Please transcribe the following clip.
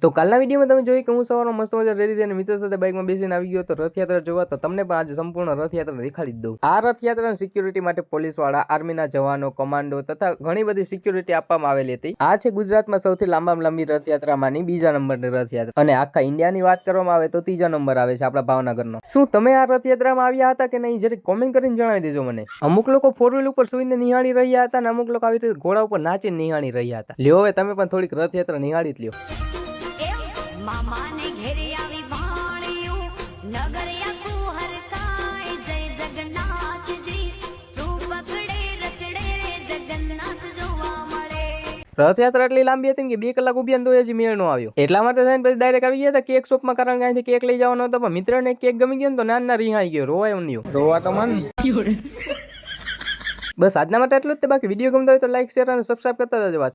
તો કાલના વિડીયોમાં તમે જોઈ કે હું સવારમાં મસ્ત મજા રેડી થઈને મિત્રો સાથે બાઇકમાં બેસીને આવી ગયો તો રથયાત્રા જોવા. તો તમને પણ આજે સંપૂર્ણ રથયાત્રા દેખાડી જ દઉં. આ રથયાત્રાની સિક્યુરિટી માટે પોલીસવાળા, આર્મીના જવાનો, કમાન્ડો તથા ઘણી બધી સિક્યુરિટી આપવામાં આવેલી હતી. આ છે ગુજરાતમાં સૌથી લાંબામાં લાંબી રથયાત્રામાંની બીજા નંબરની રથયાત્રા અને આખા ઇન્ડિયાની વાત કરવામાં આવે તો ત્રીજા નંબર આવે છે આપણા ભાવનગરનો. શું તમે આ રથયાત્રામાં આવ્યા હતા કે નહીં? જરી કોમેન્ટ કરીને જણાવી દેજો મને. અમુક લોકો ફોર વ્હીલ ઉપર સુઈને નિહાળી રહ્યા હતા અને અમુક લોકો આવી રીતે ઘોડા ઉપર નાચીને નિહાળી રહ્યા હતા. લ્યો હવે તમે પણ થોડીક રથયાત્રા નિહાળી જ લ્યો. મામાને ઘેરે આવી ભાણિયું નગર આખું હરખાય જય જગન્નાથજી રૂપ પકડે રચડે રે જગન્નાથ જોવા મળે. રથયાત્રા એટલી લાંબી હતી કે 2 કલાક ઉભી તો હજી મેળ નો આવ્યો. એટલા માટે થઈને પછી ડાયરેક્ટ આવી ગયા હતા કેક શોપમાં, કારણ કે અહીંથી કેક લઈ જવાનો હતો. પણ મિત્રને કેક ગમી ગયો ને તો નાના રીહાઈ ગયો, રોવાય નહીં. રોવા તો મન. બસ આજના માટે એટલું જ. બાકી વિડીયો ગમતો હોય તો લાઈક, શેર અને સબસ્ક્રાઇબ કરતા જજો.